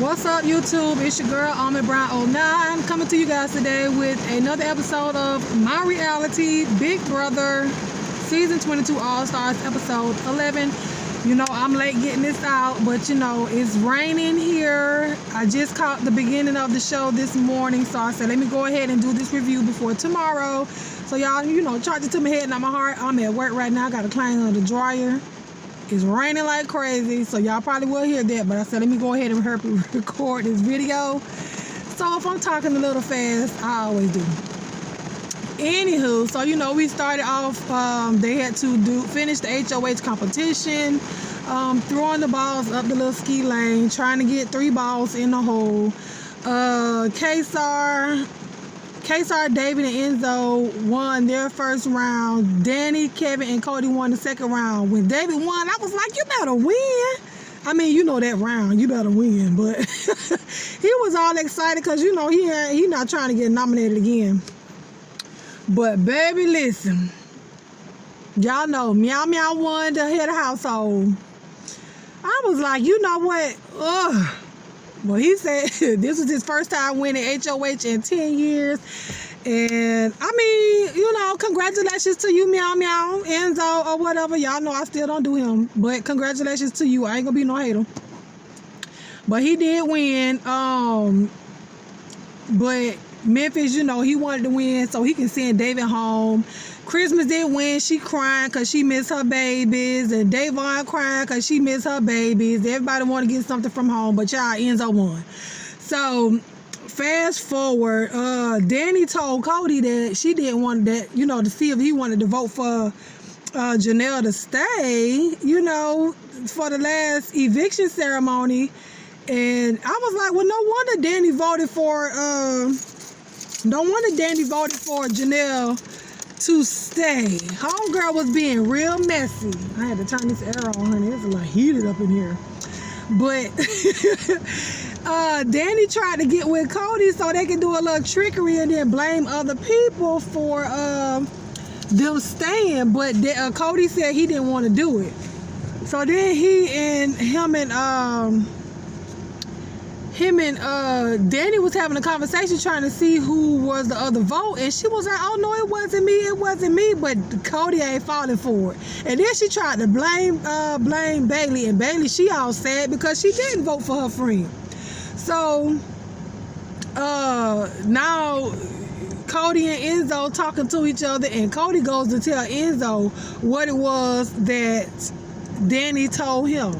What's up, YouTube? It's your girl, Almond Brown 09, coming to you guys today with another episode of My Reality Big Brother Season 22 All-Stars Episode 11. You know, I'm late getting this out, but you know, it's raining here. I just caught the beginning of the show this morning, so I said, let me go ahead and do this review before tomorrow. So y'all, you know, charge it to my head, not my heart. I'm at work right now. I got to climb under the dryer. It's raining like crazy, so y'all probably will hear that, but I said let me go ahead and record this video. So if I'm talking a little fast, I always do. Anywho, so you know, we started off, they had to finish the HOH competition, throwing the balls up the little ski lane, trying to get 3 balls in the hole. Kaysar, David, and Enzo won their first round. Danny, Kevin, and Cody won the second round. When David won, I was like, you better win. I mean, you know that round, you better win. But he was all excited because, you know, he not trying to get nominated again. But, baby, listen. Y'all know, Meow Meow won the head of household. I was like, you know what? Ugh. Well, he said this was his first time winning HOH in 10 years. And, I mean, you know, congratulations to you, Meow Meow, Enzo, or whatever. Y'all know I still don't do him. But congratulations to you. I ain't going to be no hater. But he did win. But Memphis, you know, he wanted to win so he can send David home. Christmas did win. She crying because she missed her babies. And Davon crying because she missed her babies. Everybody want to get something from home, but y'all, Enzo won. So, fast forward, Danny told Cody that she didn't want that, you know, to see if he wanted to vote for Janelle to stay, you know, for the last eviction ceremony. And I was like, well, no wonder Danny voted for Janelle to stay. Homegirl was being real messy. I had to turn this air on, honey. It's a lot heated up in here. But Danny tried to get with Cody so they could do a little trickery and then blame other people for them staying. But Cody said he didn't want to do it. So then him and Danny was having a conversation trying to see who was the other vote, and she was like, oh no, it wasn't me, but Cody ain't falling for it. And then she tried to blame Bailey, and Bailey, she all sad because she didn't vote for her friend. So now Cody and Enzo talking to each other, and Cody goes to tell Enzo what it was that Danny told him.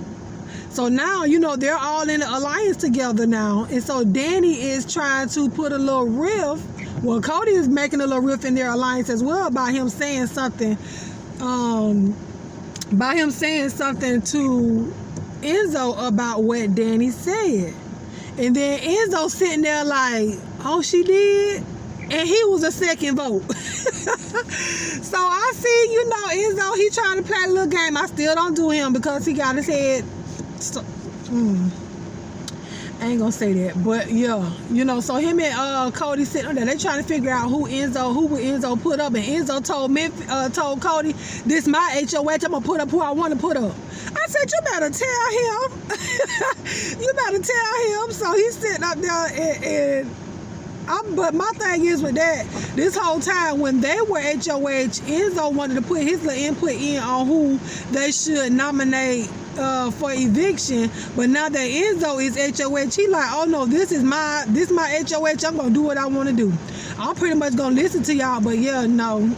So now, you know, they're all in an alliance together now. And so Danny is trying to put a little riff. Well, Cody is making a little riff in their alliance as well by him saying something. To Enzo about what Danny said. And then Enzo sitting there like, oh, she did? And he was a second vote. So I see, you know, Enzo, he trying to play a little game. I still don't do him because he got his head... I ain't gonna say that, but yeah, you know, so him and Cody sitting there, they trying to figure out who would Enzo put up, and Enzo told Cody, this my HOH, I'm gonna put up who I want to put up. I said, you better tell him. You better tell him. So he's sitting up there but my thing is with that, this whole time when they were HOH, Enzo wanted to put his little input in on who they should nominate for eviction, but now that Enzo is HOH, he like, oh no, this is my HOH, I'm gonna do what I want to do. I'm pretty much gonna listen to y'all, but yeah, no.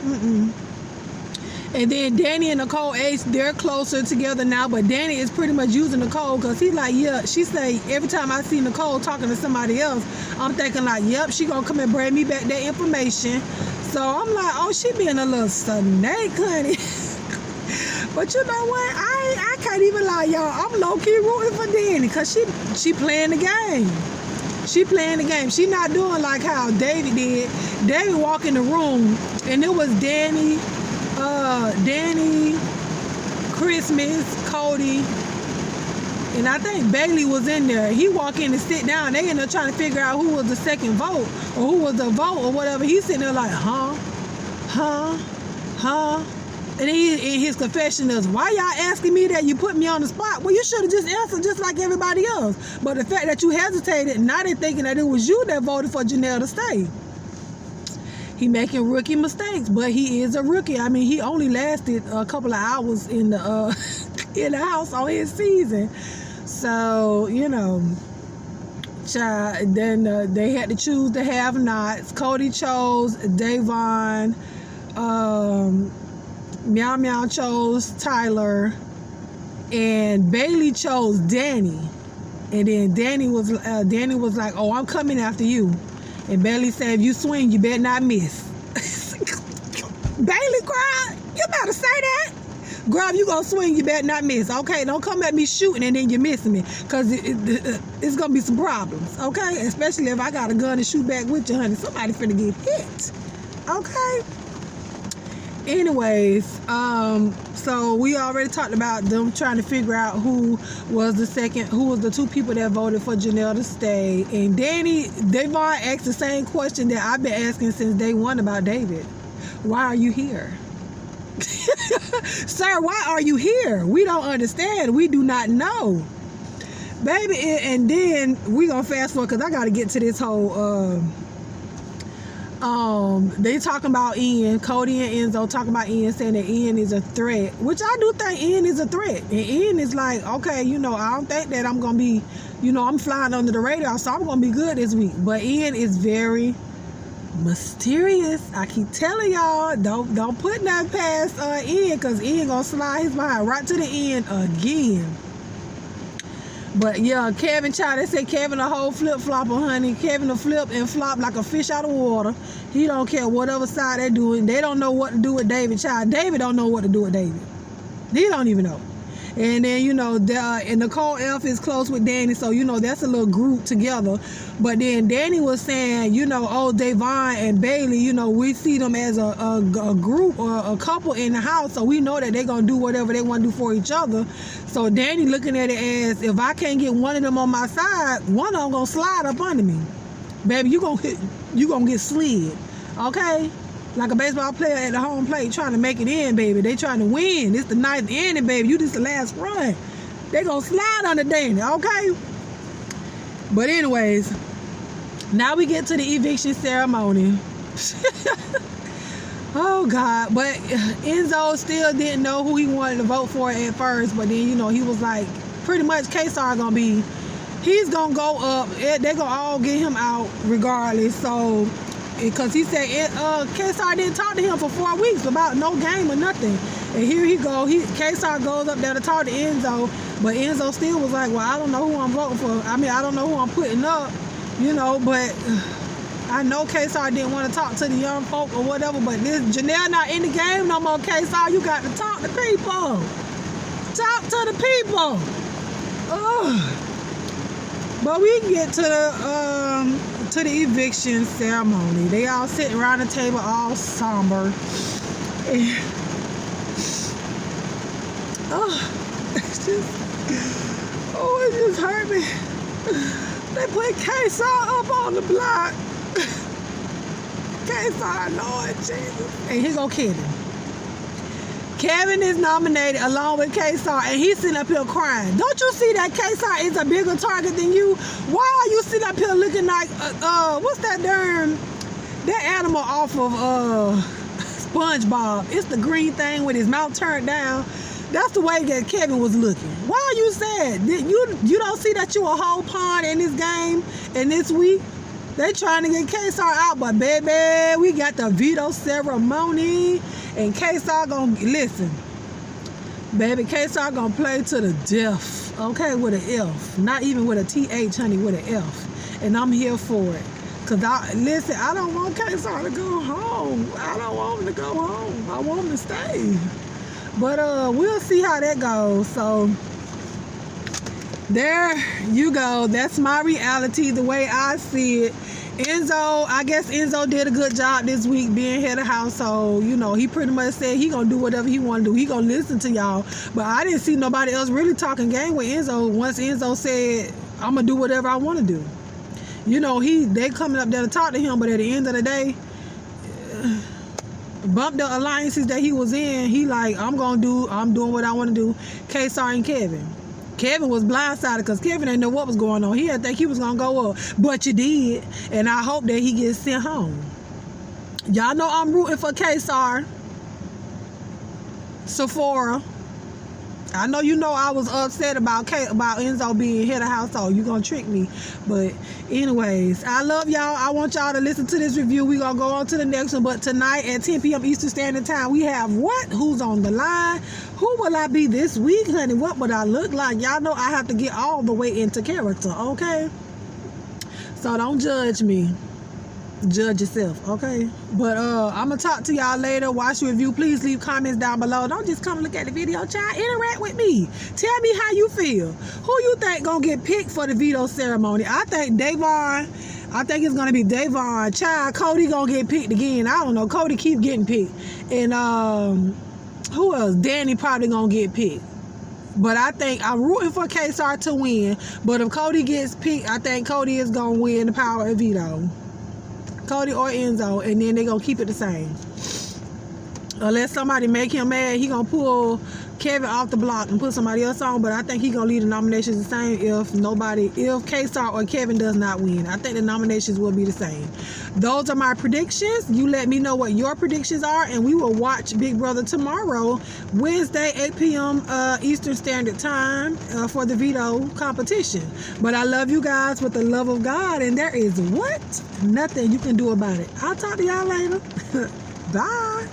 And then Danny and Nicole H, they're closer together now, but Danny is pretty much using Nicole because he's like, yeah, she say every time I see Nicole talking to somebody else, I'm thinking like, yep, she gonna come and bring me back that information. So I'm like, oh, she being a little snake, honey. But you know what? I can't even lie, y'all. I'm low-key rooting for Danny because she playing the game. She playing the game. She not doing like how David did. David walked in the room, and it was Danny, Christmas, Cody, and I think Bailey was in there. He walked in to sit down. They ended up trying to figure out who was the second vote or who was the vote or whatever. He's sitting there like, huh? And in his confession is, why y'all asking me that? You put me on the spot. Well, you should have just answered just like everybody else. But the fact that you hesitated, now they're thinking that it was you that voted for Janelle to stay. He making rookie mistakes, but he is a rookie. I mean, he only lasted a couple of hours in the house on his season. So, you know, then they had to choose the have-nots. Cody chose Davon. Meow Meow chose Tyler, and Bailey chose Danny. And then Danny was like, "Oh, I'm coming after you." And Bailey said, "If you swing, you better not miss." Bailey cried. You better say that. Girl, if you gonna swing, you better not miss. Okay, don't come at me shooting and then you're missing me, cause it's gonna be some problems. Okay, especially if I got a gun to shoot back with you, honey. Somebody finna get hit. Okay. Anyways, so we already talked about them trying to figure out who was the two people that voted for Janelle to stay. And Davon asked the same question that I've been asking since day one about David. Why are you here? Sir, why are you here? We don't understand. We do not know. Baby, and then we gonna fast forward because I gotta get to this whole they talking about Ian, Cody and Enzo talking about Ian, saying that Ian is a threat, which I do think Ian is a threat. And Ian is like, okay, you know, I don't think that I'm gonna be, you know, I'm flying under the radar, so I'm gonna be good this week. But Ian is very mysterious. I keep telling y'all, don't put nothing past Ian, because Ian gonna slide his behind right to the end again. But yeah, Kevin child, they say Kevin a whole flip-flopper, honey. Kevin a flip and flop like a fish out of water. He don't care whatever side they're doing. They don't know what to do with David, child. David don't know what to do with David. He don't even know. And then, you know, and Nicole F is close with Danny, so, you know, that's a little group together. But then Danny was saying, you know, oh, Davon and Bailey, you know, we see them as a group or a couple in the house, so we know that they're going to do whatever they want to do for each other. So Danny looking at it as, if I can't get one of them on my side, one of them going to slide up under me. Baby, you gonna get slid, okay? Like a baseball player at the home plate trying to make it in, baby. They trying to win. This the ninth inning, baby. You just the last run. They gonna slide under Danny, okay? But anyways, now we get to the eviction ceremony. Oh, God. But Enzo still didn't know who he wanted to vote for at first. But then, you know, he was like, pretty much K-Star gonna be, he's gonna go up. They're gonna all get him out regardless. So, because he said K-Star didn't talk to him for 4 weeks about no game or nothing. And here he go. K-Star goes up there to talk to Enzo, but Enzo still was like, well, I don't know who I'm voting for. I mean, I don't know who I'm putting up, you know, but I know K-Star didn't want to talk to the young folk or whatever, but this Janelle not in the game no more, K-Star. You got to talk to people. Talk to the people. Ugh. But we can get to the eviction ceremony. They all sitting around the table, all somber. And, it just hurt me. They put K-Star up on the block. K-Star, Lord Jesus. And here go Kevin. Kevin is nominated along with K-Star, and he's sitting up here crying. Don't you see that K-Star is a bigger target than you? Why are you sitting up here looking like, what's that animal off of SpongeBob? It's the green thing with his mouth turned down. That's the way that Kevin was looking. Why are you sad? You don't see that you a whole pawn in this game and this week? They trying to get K-Star out, but baby, we got the veto ceremony, and K-Star gonna, listen, baby, K-Star gonna play to the death, okay, with an F. Not even with a TH, honey, with an F. And I'm here for it. Because, I don't want K-Star to go home. I don't want him to go home. I want him to stay. But we'll see how that goes. So there you go. That's my reality, the way I see it. I guess Enzo did a good job this week being head of household. You know, he pretty much said he gonna do whatever he want to do. He gonna listen to y'all. But I didn't see nobody else really talking game with Enzo once Enzo said, I'm gonna do whatever I want to do. You know, they coming up there to talk to him, but at the end of the day, bumped the alliances that he was in. He like, I'm doing what I want to do. K-Star and Kevin. Kevin was blindsided because Kevin didn't know what was going on. He didn't think he was going to go up. But you did. And I hope that he gets sent home. Y'all know I'm rooting for K-Star. Sephora. I know you know I was upset about Enzo being head of household. You gonna trick me. But anyways, I love y'all. I want y'all to listen to this review. We gonna go on to the next one. But tonight at 10 p.m. Eastern Standard Time, we have what? Who's on the line? Who will I be this week, honey? What would I look like? Y'all know I have to get all the way into character, okay? So don't judge me. Judge yourself, okay? But I'm gonna talk to y'all later. Watch the review. Please leave comments down below. Don't just come look at the video, child. Interact with me. Tell me how you feel. Who you think gonna get picked for the veto ceremony? I think Davon. I think it's gonna be Davon. Child, Cody gonna get picked again. I don't know. Cody keep getting picked. And who else? Danny probably gonna get picked. But I think I'm rooting for K-Star to win. But if Cody gets picked, I think Cody is gonna win the power of veto. Cody or Enzo, and then they're gonna keep it the same. Unless somebody make him mad, he gonna pull Kevin off the block and put somebody else on. But I think he gonna leave the nominations the same if K-Star or Kevin does not win. I think the nominations will be the same. Those are my predictions. You let me know what your predictions are, and we will watch Big Brother tomorrow, Wednesday, 8 p.m. Eastern Standard Time for the veto competition. But I love you guys with the love of God, and there is what? Nothing you can do about it. I'll talk to y'all later. Bye.